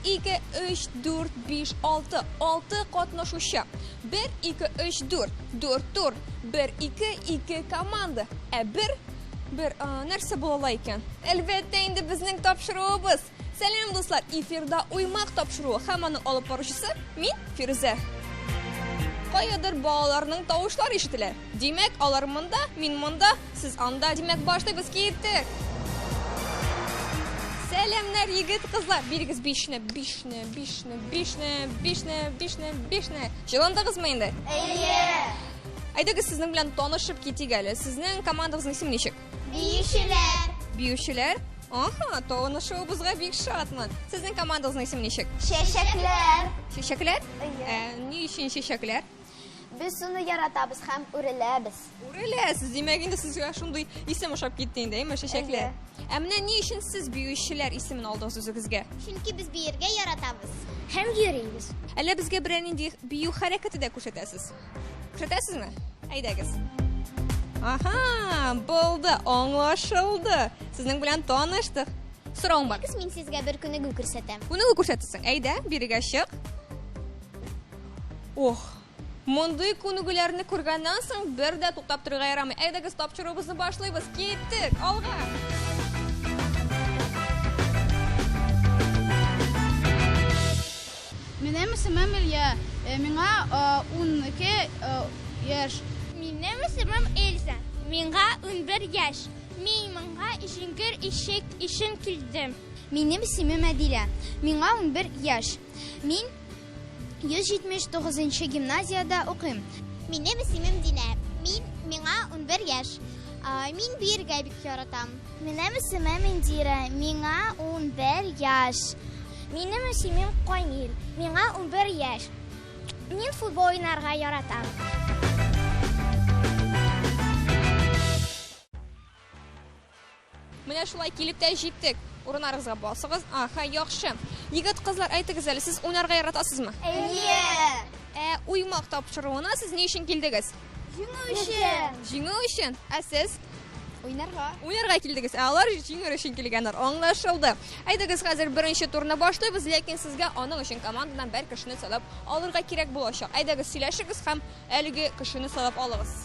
İki, üç, dört, beş, altı qatnaşuşu. 1, 2, 3, 4, 4, 1, 2 komanda. Bir narsa bo'la ekan. Albatta endi bizning topshirig'imiz. Salom do'stlar, efirda uymoq topshirig'i hammaning olib boruvchisi men Firuza. Qayerdir bolalarning tovushlari eshitilar. Demak, ular munda, men munda, siz anda. Demak, boshlaymiz, ketdik. Selamlar yigit qizlar. Birigiz 5ni. Jilondingizmi endi? Aydagiz sizning bilan tanishib ketigali. Sizning komandangizning ismi nechik? Biyushilar. Aha, tanishuvimizga bek shodman. Sizning komandangizning ismi nechik? Sheshaklar? Ne uchun sheshaklar? Biz uni yaratamiz ham o'ralamiz. O'ralasiz. Demak, endi sizga shunday ism o'xshab ketdingda, sheshaklar. Ammo ne uchun siz biyushilar ismini oldingiz o'zingizga? Chunki biz bu yerga yaratamiz. Ham yuraymiz. Alla bizga bironing biyu harakatida ko'rsatasiz. Ko'rsatasizmi? Aydagiz. Aha, bo'ldi, anglashildi. Sizning bilan tanishdik. So'rang bor. Men sizga bir kuni ko'rsataman. Buni ko'rsatasan. Ayda, biriga shiq. Bunday ko'nugularni ko'rgandan so'ng birda to'xtab turishga yaramay. Aydagiz, topshiruvimizni boshlaymiz. Ketdik. Olg'a. Mening ismim Ilya. Menga 12 yosh. Mening ismim Elsa. Menga 11 yosh. Menga ishingir ishing keldim. Mening ismim Adila. Menga 11 yosh. Men 179-gimnaziyada o'qiyman. Mening ismim Dina. Menga 11 yosh. Men bu yerga bek yaratam. Mening ismim Indira. Menga 11 yosh. Mening ismim Qoyil. Menga 11 yosh. Men futbol o'ynarga yaratam. Mana shulay kelibda yetdik. O'rnaringizga bosing'iz. Aha, yaxshi. Yigit qizlar, aytingizlar, siz o'ynarga yaratasizmi? Uymoq topshirig'ini siz ne uchun keldingiz? Jingo uchun. Siz o'ynarga keldingiz. Ular jingo uchun kelganlar. Anglashildi. Aytingiz, hozir birinchi turni boshlaymiz, lekin sizga oning uchun komandadan bir kishini salab olirga kerak bo'lacak. Aytingiz, silashingiz ham haligi kishini salab olasiz.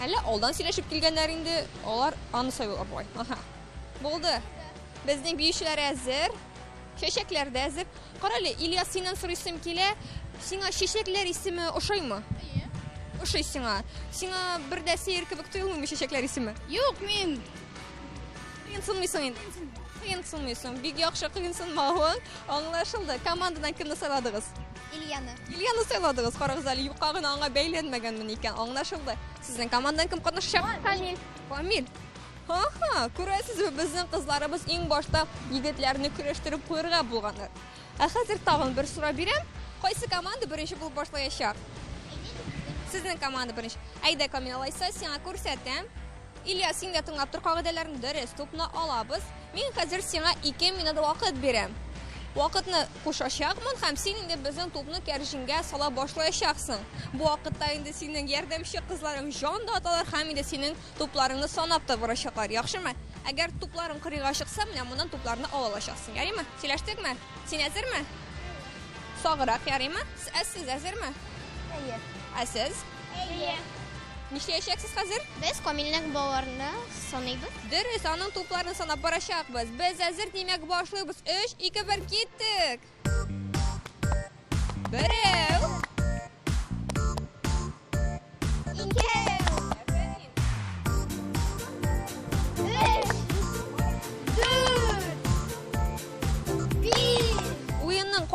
Alla oldan silashib kelganlar endi ular ani sayolib qo'y. Aha. Bo'ldi. Bizning biyushilar hazır. Sheshaklar da hazır. Qarali, Ilyas sendan so'raysim kela. Senga sheshaklar ismi o'xshaymi? O'xshay senga. Senga birda seyir kibik tuyulmaymi sheshaklar ismi? Yo'q, men Qiynalmaysan endi. Qiynalmaysan. Bek yaxshi qiynalmaysan. Anglashildi. Komandadan kimni sayladingiz? Ilyani sayladingiz. Qarag'izali yuqog'ini anga baylanmaganman ekan. Anglashildi. Sizning komandadan kim qatnashacak? Kamil. Aha, ko'rasizmi, bizning qizlarimiz eng boshda yigitlarni kurashtirib qo'yirga bo'lganlar. Hozir tag'in bir so'rab beram. Qaysi komanda birinchi bo'lib boshlayashaq? Sizning komanda birinchi. Ayda Kamil Alaysa, senga ko'rsatam. Ilyas, senga tinglab tur, qoidalarni dars to'pni olamiz. Men hozir senga 2 minut vaqt beram. Vaqtni qo'shashaqman ham sen endi bizning to'pni karishingga sola boshlayashaqsan. Bu vaqtda endi sening yordamchi qizlaring, jon dotalar ham endi sening to'plaringni sanab borishaqlar. Yaxshimi? Agar to'plaring qirg'iga chiqsa, men bundan to'plarni olashaqsan. Yaraymi? Silashdikmi? Sen hazırmi? Sog'roq, yaraymi? Siz hazırmi? Siz? Nishlayashaksiz hozir? Biz Komilning bolarini sanaymiz. Dars, aning to'plarini sanab borashaqmiz. Biz hozir demak boshlaymiz. 3, 2, 1 ketdik. Birov.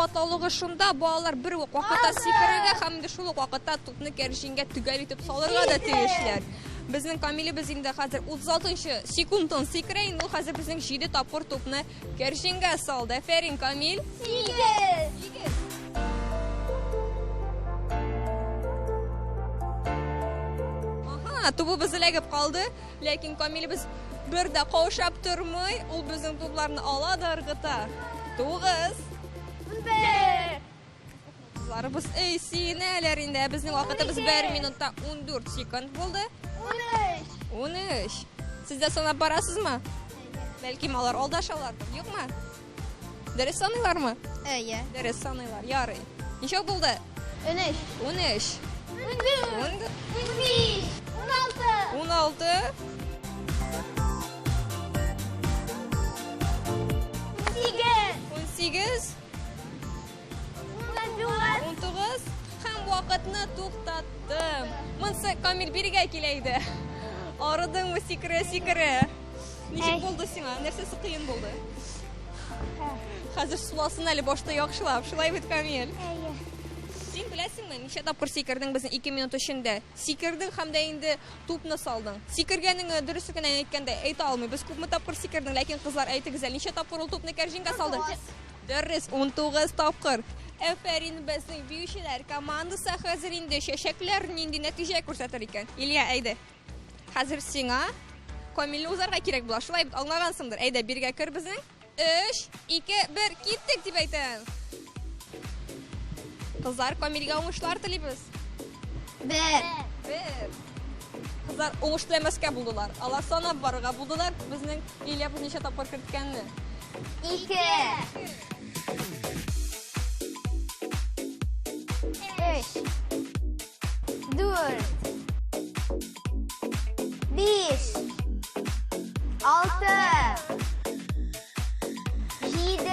Qatalogi shunda bolalar bir vaqtda sekiraga hamda shu vaqtda to'pni karishingga tugal etib solarga da tegishlar. Bizning Kamilimiz endi hozir 36-sekunddan sekiraydi. U hozir bizning 7 topqir to'pni karishinga soldi. Aferin Kamil. Topu bizlarga qoldi, lekin Kamil biz birda qo'shab turmay, u bizning to'plarni oladi irg'ita. 9. Qizlar biz sinalarinda bizning vaqtimiz 1 minutda 14 sekund bo'ldi. 13. Sizda sanab borasizmi? Balki ular oldashalardir, yo'qmi? Dars sanaylarmi? Iya. Dars sanaylar, yari. Necha bo'ldi? 13. 16. 18. 19. Ham vaqtni to'xtatdim. Mensa Kamil biriga kelaydi. Oradingmi sikra. Necha bo'ldi senga? Narsasi qiyin bo'ldi. Hozir sulasini hali boshda yaxshilab, shulay bit Kamil. Sen bilasizmi, necha topqir sikirding bizning 2 minut ichida? Sikirding hamda endi to'pni solding. Sikirganingni durustligini aytganda ayta olmay, biz ko'pmi topqir sikirding, lekin qizlar aytgizal, necha topqir ul to'pni karjinga soldi? Durust 19 topqir. Aferin bizning buyishlar komandasi hozir endi shashaklarning natija ko'rsatar ekan. Ilya ayda. Hozir senga Kamilni o'zarga kerak bo'lar. Shulay anlagansiңdir. Ayda birga kir bizning. 3, 2, 1 ketdik deb aytamiz. Qizlar Kamilga o'ngishlar tilaymiz. 1. Qizlar o'ngish tilamasga bo'ldilar. Allar sanab borga bo'ldilar. Bizning Ilya biz necha topqir kiritganini? 2. 3. 4. 5. 6. 7.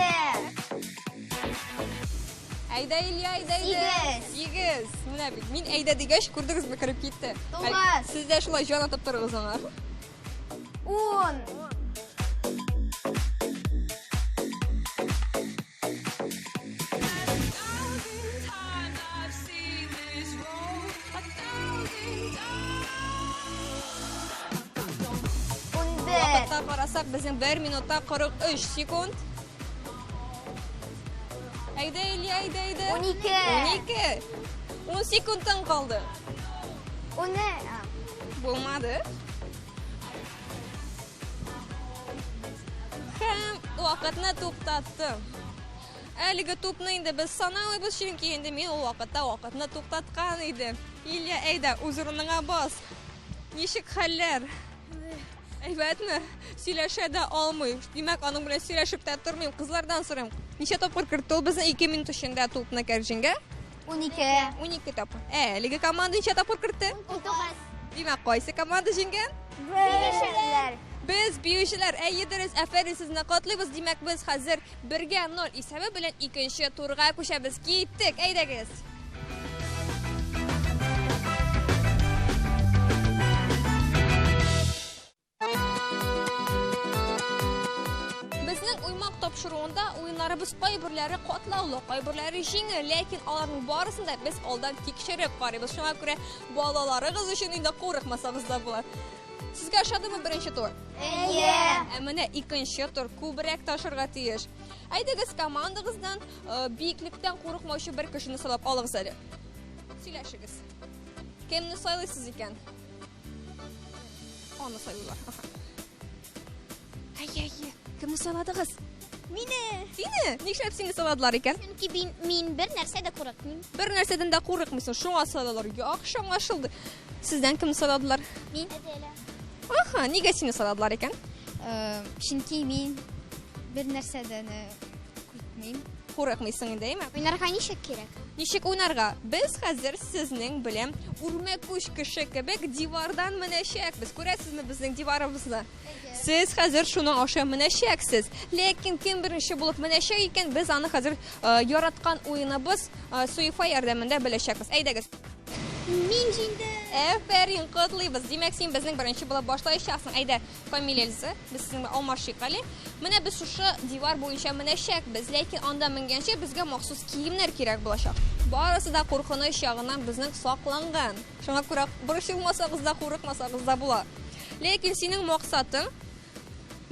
Ayda Ilya, ayda. 8. Mana men ayda degash ko'rdingizmi kirib ketdi. 9. Sizda shulay jon atib turibsiz ona. 10. 11. Vaqtda qarasak bizning 1 minutda 43 sekund. Ayda Ilya, ayda. 12. 10 sekunddan qoldi. 10. Bo'lmadi. Ham vaqtni to'xtatdim. Aliga to'pni endi biz sanaymiz, chunki endi men u vaqtni to'xtatgan edim. Ilya, ayda uzrunga bos. Nishik xallar. Aybatmi? Silashada olmay. Demak, onun bilan silashib turmayman, qizlardan so'rayman. Necha topqir kiritdi bizni 2 minut ichida to'pni karjinga? 12 topqir. Liga komanda necha topqir kiritdi? 19. Demak, qaysi komanda jinggan? Biz buyishlar, ayidiriz, aferin sizni qotlaymiz. Demak, biz hozir 1-0 hisobi bilan 2-turga ko'shamiz. Ketdik, aydagiz. Bizning uymoq topshiruvida o'yinlarimiz qay birlari qotlovli, qay birlari yengil, lekin ularning borisida biz oldin tekshirib qaraymiz. Shunga ko'ra bolalaringiz uchun endi qo'rqmasa bizda bo'lar. Sizga yoshadimi birinchi tur? Mana ikkinchi tur ko'proq tashirga tegish. Aydigiz komandangizdan biyiklikdan qo'rqmovchi bir kishini solib olingizlar. Silashingiz. Kimni saylaysiz ekan? Onu saylaylar. Ay. Kimni soladingiz? Meni. Seni? Nishlab senga soladilar ekan? Chunki men bir narsada qo'rqmayman. Bir narsadan da qo'rqmaysan, shunga soladilar. Yaxshi anglashildi. Sizdan kimni soladilar? Men. Aha, nega seni soladilar ekan? Chunki men bir narsadan qo'rqmayman. Qo'rqmaysan deymi? O'ynarga nishik kerak? Nishik o'ynarga? Biz hozir sizning bilan urmakush kishi kebek divardan minashyapmiz. Ko'rasizmi bizning divarimizni? Siz hozir shuni osha minashyapsiz. Lekin kim birinchi bo'lib minashar ekan, biz uni hozir yaratgan o'yinimiz Suifa yordamida bilashamiz. Aydagiz. Men jingda. Aferin, qotlaymiz. Demak, sen bizning birinchi bo'lib boshlayapsan. Ayda, familiyangizni biz sizni almashayqali. Mana biz shu divar bo'yicha minashamiz, lekin ondan mingancha bizga maxsus kiyimlar kerak bo'lacak. Borasida qo'rqinish yog'idan bizning saqlangan. Shunga ko'ra, burishilmasagizda, qo'rqmasagizda bo'lar. Lekin sening maqsading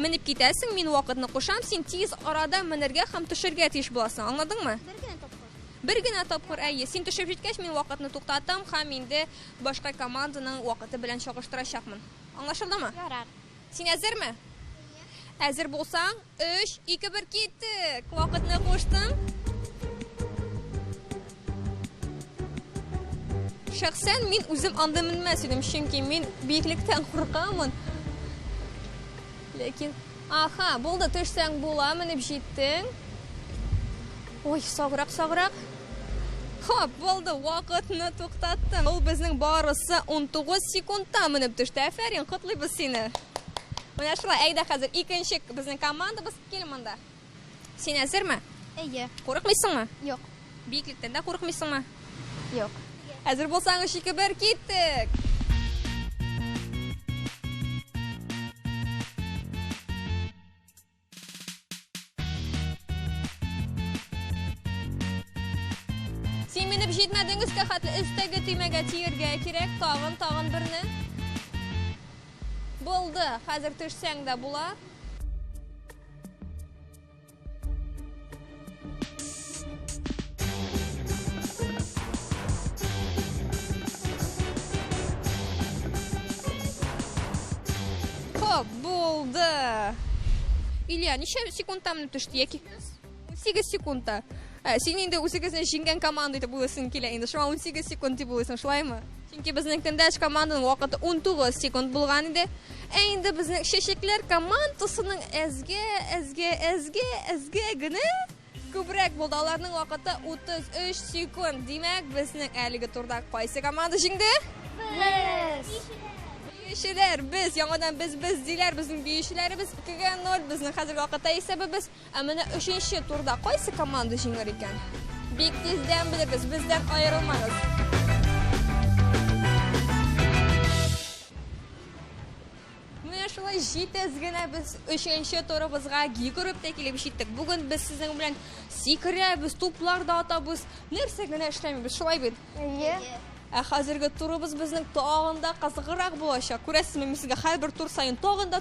minib ketasan, men vaqtni qo'sham, sen tez orada minirga ham tushirga tegish bo'lasan. Angladingmi? Bir gina topqir ayyi. Sen tushib ketgach, men vaqtni to'xtatdim, ham endi boshqa komandaning vaqti bilan shog'ishtirashaqman. Anlaşıldımı? Yarar. Sen hazırmı? Hazır bolsan 3, 2, 1 ketdik. Vaqtni qo'shdim. Shaxsan men o'zim anda minmas edim, chunki men buyuklikdan qo'rqaman. Lekin aha, bo'ldi, tushsang bo'laman deb jetding. Oy, sog'roq. Xo'p, bo'ldi, vaqtni to'xtatdim. Bu bizning borisi 19 sekundda minib tushdi. Afarin, qutlaymiz seni. Mana shulay, ayda hozir ikkinchi bizning komanda biz kelmanda. Sen hazırmı? İyi. Qo'rqmaysizmi? Yok. Buyuklikdan da qo'rqmaysizmi? Yok. Hazır bo'lsangiz 2, 1 ketdik. Sen minib jetmadingiz, qahatli istaga temaga tiyirga kerak, tag'in birini. Bo'ldi, hozir tushsang da bo'lar. Xo'p, bo'ldi. Ilya, necha sekundda minib tushdi yoki? 18 sekundda. Sen endi 18ni jingan komanda deb bo'lasin kelar. Endi shuna 18 sekund deb bo'lasin, shulaymi? Chunki bizning tendash komandaning vaqti 19 sekund bo'lgan edi. Endi bizning sheshiklar komandasining azgagina ko'proq bo'ldi. Ularning vaqti 33 sekund. Demak, bizning haligi turda qaysi komanda jingdi? Beyishlar, biz yangadan biz deylar, bizning beyishlarimiz 2-0 bizning hozirgi vaqtda esa biz mana 3-turda qaysi komanda jingar ekan? Bek tezdan bilamiz, bizdan ayrilmaymiz. Mana shulay jetazgina biz 3-turimizga yugurib kelib yetdik. Bugun biz sizning bilan sekraymiz, to'plarda otamiz, narsagina ishlamaymiz, shulay bit. Hozirgi turimiz bizning tog'inda qiziqroq bo'lacak. Ko'rasizmi, men sizga har bir tur sayin tog'inda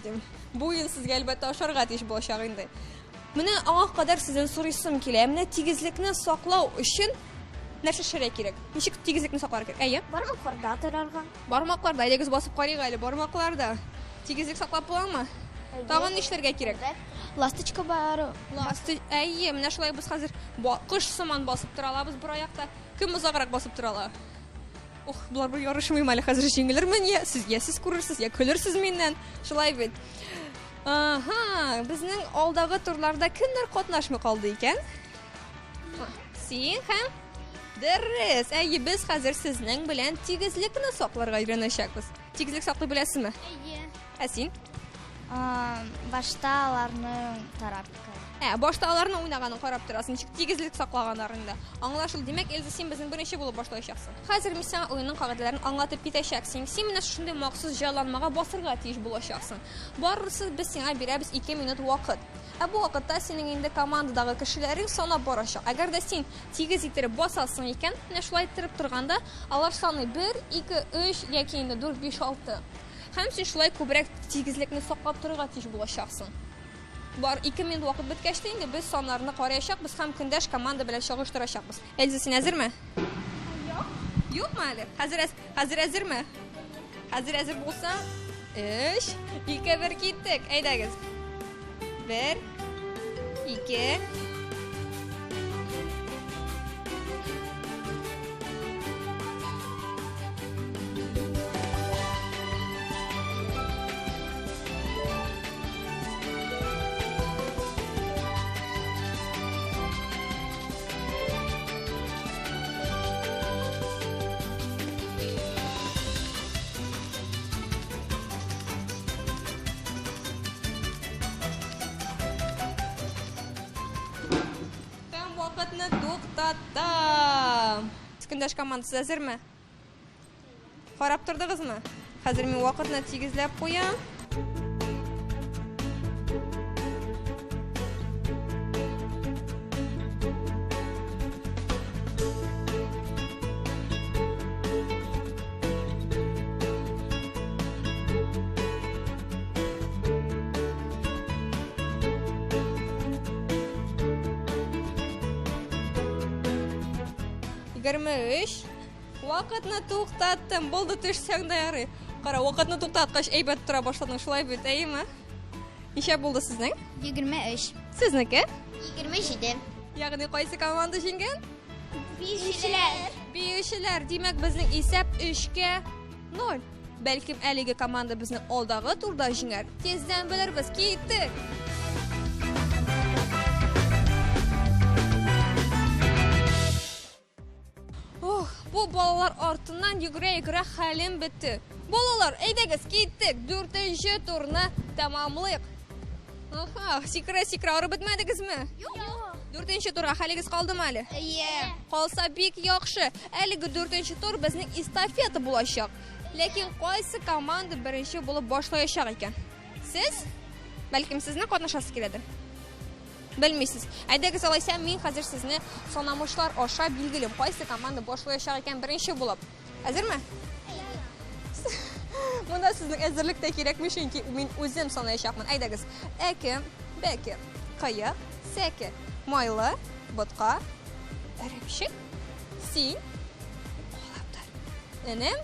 deyman. Bu yil sizga albatta osharg'a tish bo'lacak endi. Mana oq qadar sizdan so'rashim kelar. Mana tegizlikni saqlash uchun narsa kerak. Nechik tegizlikni saqlar kerak? Ayya. Barmoqlarda turargan. Barmoqlarda, aylangiz bosib qarang, ayli barmoqlarda. Tegizlik saqlab bo'ladimi? Tag'in ishlarga kerak. Lastichka bor. Ayya, mana shulay biz hozir qish somon bosib tura olamiz bir oyoqda. Kim uzoqroq bosib tura oladi? Bular bir yorishmayman, hozir yengillarman ya, siz ko'rarsiz, ya kulursiz mendan. Shulay bit. Aha, bizning oldagi turlarda kimlar qatnashmay qoldi ekan? Sen ham? Dars. Ayy, biz hozir sizning bilan tegizlikni saqlarga o'rganishamiz. Tegizlik saqlay bilasizmi? İyi. Sen? Boshdalarni tarab. Boshda ularni o'ynaganini qarab turasiz, nechik tegizlik saqlaganlaringda. Anglashildi. Demak, Elza, sen bizning birinchi bo'lib boshlayapsan. Hozir men senga o'yinning qoidalarini anglatib ketashaksan. Sen mana shunday maqsud jalanmaga bosirga tegish bo'lashaqsan. Borisi biz senga beramiz 2 minut vaqt. Bu vaqtda sening endi komandadagi kishilaring sanab borashaq. Agarda sen tegizlikni bosasan ekan, mana shulay tirib turganda, ular soni 1, 2, 3 yoki endi 4, 5, 6. Ham sen shulay ko'proq tegizlikni saqlab turishga tegish bo'lashaqsan. Bor 2 minut vaqt bitgachda endi biz sonlarni qarayashaq, biz ham kundash komanda bilan shog'ishtirashaqmiz. Elza, sen hazırmı? Yo'qmi hali? Hozir hazırmı? Hazır bo'lsa, 3, 2, 1 ketdik. Aydagiz. 1, 2. Vaqtni to'xtatdim. Kundash komandasi hazırmı? Qarab turdingizmi? Hozir men vaqtni tegizlab qo'yam. 23. Vaqtni to'xtatdim. Bo'ldi, tushsang dayari. Qara, vaqtni to'xtatqach aybat tura boshlading, shulay bitaymi? Necha bo'ldi sizning? 23. Sizniki? 27. Ya'ni qaysi komanda jinggan? Biyishlar. Biyishlar. Demak, bizning hisob 3 ga 0. Balkim haligi komanda bizni oldagi turda jingar. Tezdan bilirmiz, ketdik. Bu bolalar ortidan yugura-yugura halim bitdi. Bolalar, aydagiz ketdik. 4-turni tamomlayq. Aha, sikra urib bitmadingizmi? Yo'q. 4-turga haligiz qoldimi hali? Qolsa bek yaxshi. Haligi 4-tur bizning estafeta bo'lajak. Lekin qaysi komanda birinchi bo'lib boshlayashaq ekan? Siz? Balkim sizni qatnashasiz keladi. Bilmaysiz. Aydagiz olaysam, men hozir sizni sonamoshlar osha bilgilim. Qaysi komanda boshlayashaq ekan birinchi bo'lib. Hozirmi? Bunda sizning hozirlikda kerakmi, chunki men o'zim sanayashaqman. Aydagiz. Aka, baka, qaya, saka, moyli, botqa, arabshik, sin, qolabdir. Enim,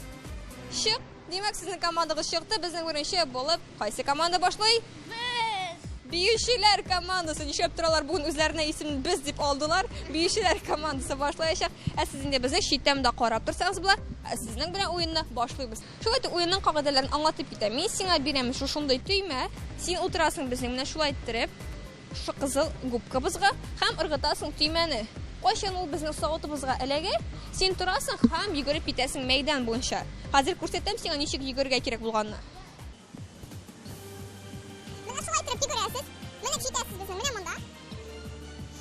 shiq. Demak, sizning komandangiz shiqdi, bizning birinchi bo'lib qaysi komanda boshlaydi? Biyishlar komandasi nishab turalar bugun o'zlarining ismini biz deb oldilar. Biyishlar komandasi boshlayashaq. Sizning bizni shitamda qarab tursangiz bular, sizning bilan o'yinni boshlaymiz. Shulayda o'yinning qoidalarini anglatib ketaman. Men senga beraman shunday tuyma. Sen o'tirasing bizning bilan shulay ettirib, shu qizil gubkabizga ham irg'itasing tuymani. Qo'shin u bizning soatimizga alaga. Sen turasing, ham yugurib ketasing maydon bo'yicha. Hozir ko'rsatam senga nechik yugurga kerak bo'lganini. Yugurasiz. Mana chitasiz bizning, mana bunda.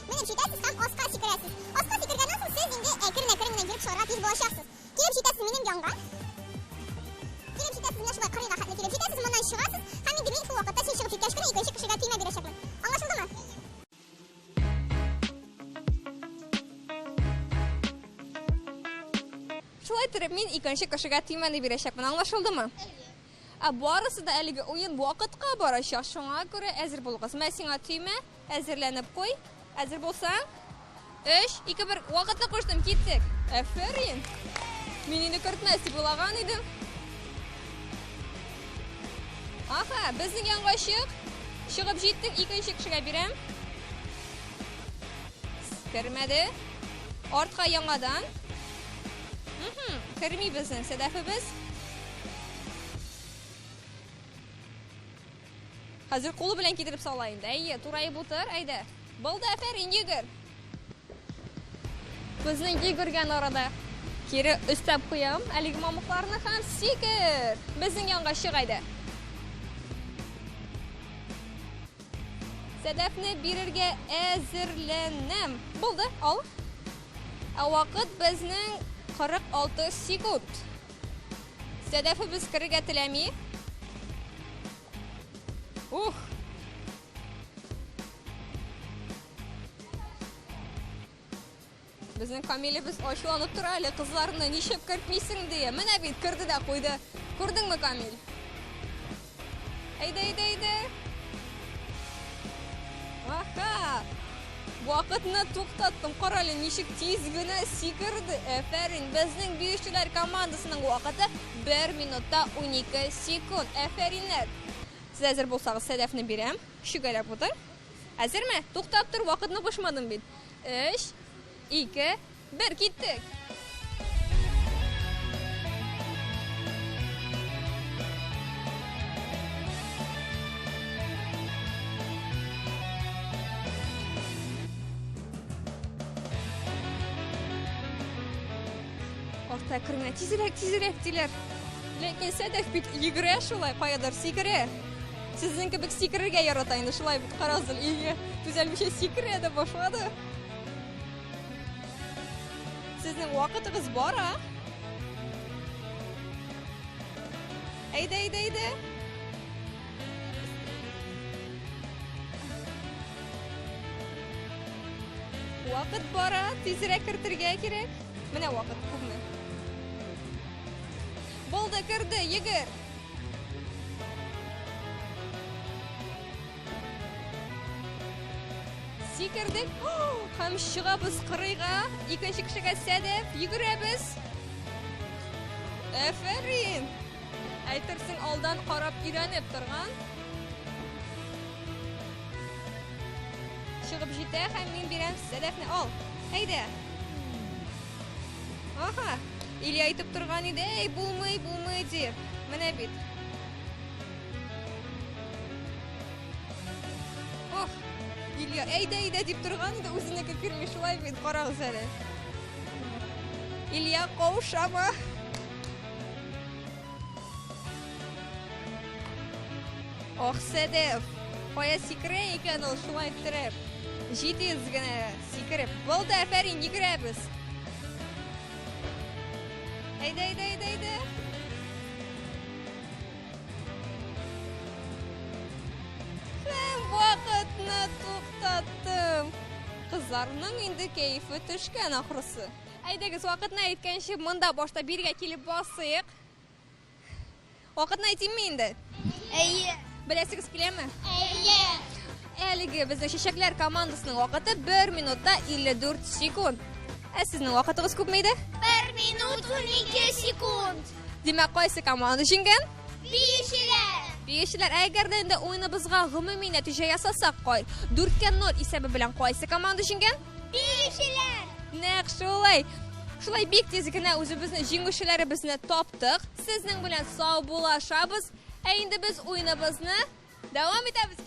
Mana chitasiz ham osqa sikrasiz. Osqa sikrgandan so'ng siz endi kirna yurib sho'rga tez bo'lasiz. Kelib chitasiz mening yonga. Kelib chitasiz mana shunday qirg'iga xatni kelib chitasiz, bundan chiqasiz. Ham endi men shu vaqtda siz chiqib ketgach kuni ikkinchi kishiga tegma berashakman. Anglashildimi? Shulay turib men ikkinchi kishiga tegma berashakman. Anglashildimi? Borasida haligi o'yin vaqtga borashaq. Shunga ko'ra hazır bo'lg'az. Men senga tuyma, hazırlanib qo'y. Hazır bo'lsang, 3, 2, 1 vaqtni qo'shdim, ketdik. Aferin. Men endi kiritmasdi bo'lgan edim. Aha, bizning yonga chiqib jetdik, ikkinchi kishiga beram. Kirmadi. Ortqa yangadan. Kirmay bizning sadafimiz. Hozir qo'li bilan ketirib solaydi. Ayya, turayib o'tir, ayda. Bo'ldi, aferin, yugur. Bizning yugurgan orada keri ustab qo'yam. Haligi momoqlarni ham sikir. Bizning yonga chiqaydi. Sadafni berishga hozirlanam. Bo'ldi, ol. Vaqt bizning 46 sekund. Sadafi biz kiriga tilamay. Bizning Kamilimiz oshlanib turali, qizlarni nishib kiritmaysin deya. Mana bit kirdi-da qo'ydi. Ko'rdingmi Kamil? Ayda. Aha! Vaqtni to'xtatdim. Qarali, nishib tezgina sikirdi. Aferin, bizning biyishchilar komandasining vaqti 1 minutda 12 sekund. Aferinlar. Siz hazır bo'lsangiz sadafni beram. Shu qarab o'tir. Hazırmi? To'xtab tur, vaqtni qo'shmadim men. 3, 2, 1 ketdik. Orta kirma, tezroq diler. Lekin sadaf bit yugura shulay qoyadir sikira. Sizning gibi sikirga yarataydi, shulay bit qarazil ega tuzalmish sikirada boshladi. Sizning vaqtingiz bor-a? Ayda. Vaqt bor-a, tezroq kiritirga kerak. Mana vaqt ko'pmi? Bo'ldi, kirdi, yugur. Секірдік. Ham шығабыз қырыға. Екінші кішіге Сәдеп. Югіреміз. Әферин. Әйтірсің алдан қарап үйреніп тұрған. Шығып жете, һәм мен берем Сәдепні ал. Әйді. Аха. Илья айтып тұрған еді, ей, болмай деп. Міне бит. Ох, Илья, әйді деп тұрған еді, өзінікі кірмей шылай бит, қарағыз әлі. Илья қауышама. Ох, Сәдеп. Қоя секірі екен ол шылай тұрып. Жетіз гіне секіріп. Болды, әфәрин, егірәбіз. Әйді. Һәм вақытны тоқтаттым. Қызларының енді кейфі түшкен ақырысы. Әйдегіз, вақытны айткенше мұнда башта бірге келіп басыйық. Вақытны айтайым мен енді? Әйе. Білесіңіз келемі? Әйе. Әлігі біздің шешеклер командасының вақыты 1 минутта 54 секунд. Сіздің вақытыңыз көп мейді? 1 минут 12 секунд. Демек қайсы команда жеңген? Бишілер. Әгерде енді ойыныбызға ғымыми нәтиже ясасақ қой. 4-0 есебі білен қайсы команда жеңген? Бишілер. Нәқ шулай. Шулай бек тезгіне өзіміздің жеңушілері бізіне топтық. Сіздің білен сау болашабыз. Әйінді біз ойыныбызны дәуам етеміз.